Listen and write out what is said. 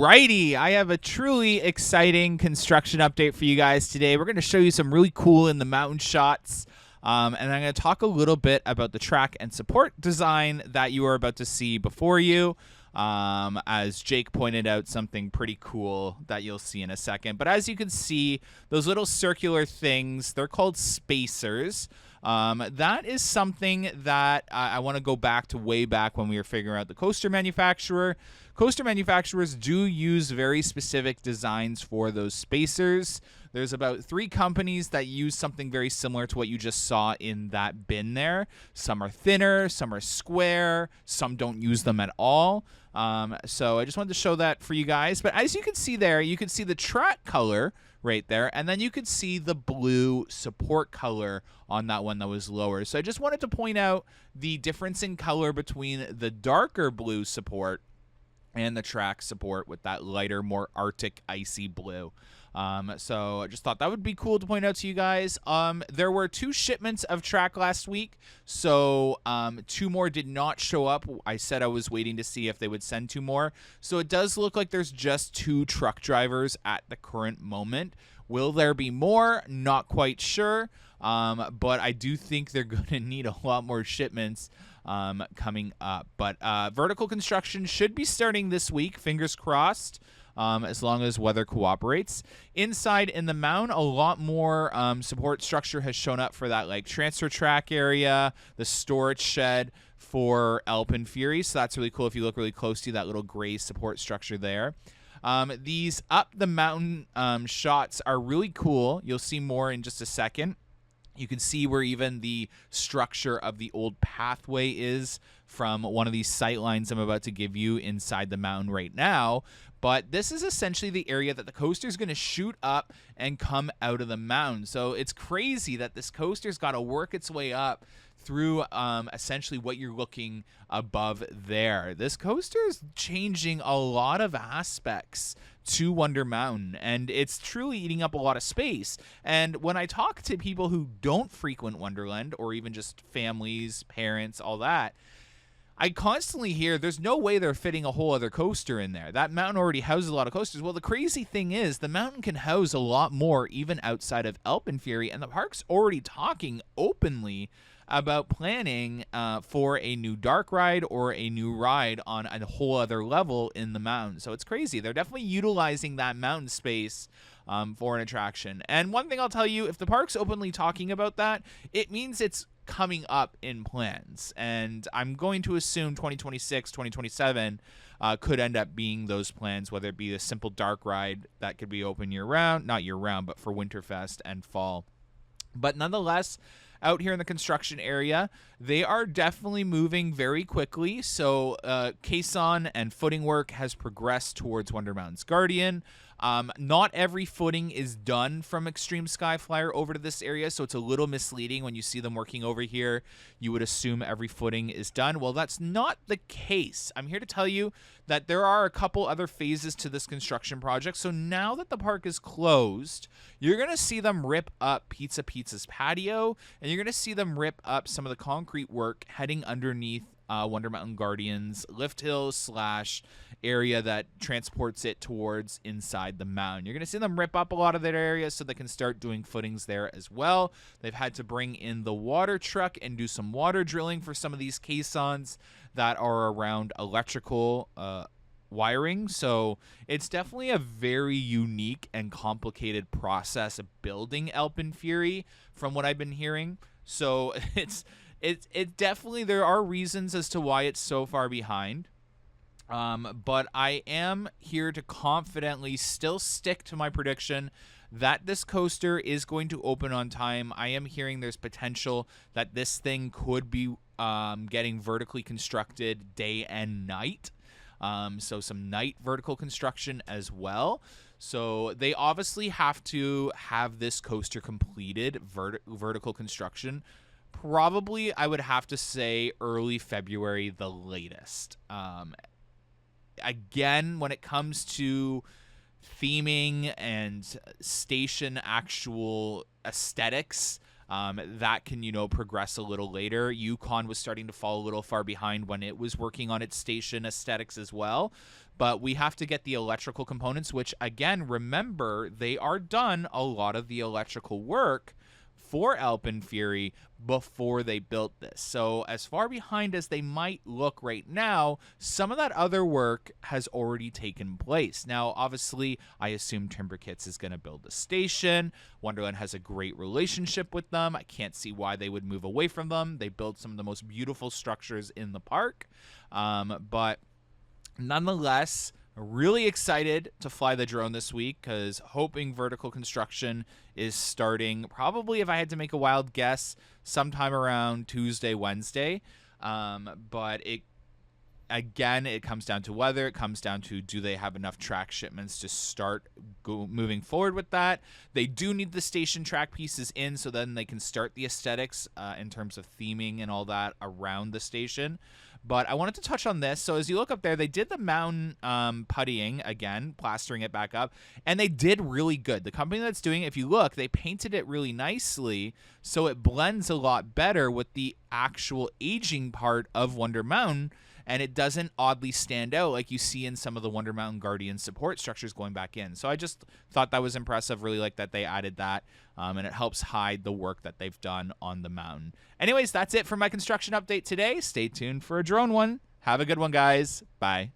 Alrighty, I have a truly exciting construction update for you guys today. We're going to show you some really cool in the mountain shots, and I'm going to talk a little bit about the track and support design that you are about to see before you. As Jake pointed out, something pretty cool that you'll see in a second. But as you can see, those little circular things, they're called spacers. That is something that I want to go back to way back when we were figuring out the coaster manufacturer. Coaster manufacturers do use very specific designs for those spacers. There's about 3 companies that use something very similar to what you just saw in that bin there. Some are thinner, some are square, some don't use them at all. So I just wanted to show that for you guys. But as you can see there, you can see the track color right there, and then you could see the blue support color on that one that was lower. So I just wanted to point out the difference in color between the darker blue support and the track support with that lighter, more Arctic, icy blue. So I just thought that would be cool to point out to you guys. There were 2 shipments of track last week, so 2 more did not show up. I said I was waiting to see if they would send 2 more. So it does look like there's just 2 truck drivers at the current moment. Will there be more? Not quite sure. But I do think they're going to need a lot more shipments coming up. But vertical construction should be starting this week, fingers crossed, as long as weather cooperates. Inside in the mound, a lot more support structure has shown up for that like transfer track area, the storage shed for AlpenFury. So that's really cool if you look really close to that little gray support structure there. These up the mountain shots are really cool. You'll see more in just a second. You can see where even the structure of the old pathway is from one of these sight lines I'm about to give you inside the mountain right now. But this is essentially the area that the coaster is going to shoot up and come out of the mountain. So it's crazy that this coaster's got to work its way up through essentially what you're looking above there. This coaster is changing a lot of aspects to Wonder Mountain, and it's truly eating up a lot of space. And when I talk to people who don't frequent Wonderland, or even just families, parents, all that, I constantly hear there's no way they're fitting a whole other coaster in there. That mountain already houses a lot of coasters. Well, the crazy thing is the mountain can house a lot more even outside of AlpenFury, and the park's already talking openly about planning for a new dark ride or a new ride on a whole other level in the mountain. So it's crazy. They're definitely utilizing that mountain space for an attraction. And one thing I'll tell you, if the park's openly talking about that, it means it's coming up in plans. And I'm going to assume 2026, 2027 could end up being those plans, whether it be a simple dark ride that could be open year-round, not year-round, but for Winterfest and fall. But nonetheless, out here in the construction area, they are definitely moving very quickly. So caisson and footing work has progressed towards Wonder Mountain's Guardian. Not every footing is done from Extreme Skyflyer over to this area, so it's a little misleading when you see them working over here. You would assume every footing is done. Well, that's not the case. I'm here to tell you that there are a couple other phases to this construction project. So now that the park is closed, you're going to see them rip up Pizza Pizza's patio, and you're going to see them rip up some of the concrete work heading underneath Wonder Mountain Guardian's lift hill / area that transports it towards inside the mountain. You're going to see them rip up a lot of that area so they can start doing footings there as well. They've had to bring in the water truck and do some water drilling for some of these caissons that are around electrical wiring. So it's definitely a very unique and complicated process of building AlpenFury from what I've been hearing. So it definitely, there are reasons as to why it's so far behind. But I am here to confidently still stick to my prediction that this coaster is going to open on time. I am hearing there's potential that this thing could be getting vertically constructed day and night. So some night vertical construction as well. So they obviously have to have this coaster completed, vertical construction, probably, I would have to say, early February, the latest. Again, when it comes to theming and station actual aesthetics, that can, progress a little later. Yukon was starting to fall a little far behind when it was working on its station aesthetics as well. But we have to get the electrical components, which, again, remember, they are done a lot of the electrical work for AlpenFury before they built this. So as far behind as they might look right now, some of that other work has already taken place. Now, obviously, I assume Timberkits is going to build the station. Wonderland has a great relationship with them. I can't see why they would move away from them. They build some of the most beautiful structures in the park. But nonetheless, really excited to fly the drone this week because hoping vertical construction is starting probably, if I had to make a wild guess, sometime around Tuesday, Wednesday. But it comes down to weather. It comes down to, do they have enough track shipments to start moving forward with that? They do need the station track pieces in so then they can start the aesthetics in terms of theming and all that around the station. But I wanted to touch on this. So as you look up there, they did the mountain puttying again, plastering it back up, and they did really good. The company that's doing it, if you look, they painted it really nicely, so it blends a lot better with the actual aging part of Wonder Mountain, and it doesn't oddly stand out like you see in some of the Wonder Mountain Guardian support structures going back in. So I just thought that was impressive. Really like that they added that, and it helps hide the work that they've done on the mountain. Anyways, that's it for my construction update today. Stay tuned for a drone one. Have a good one, guys. Bye.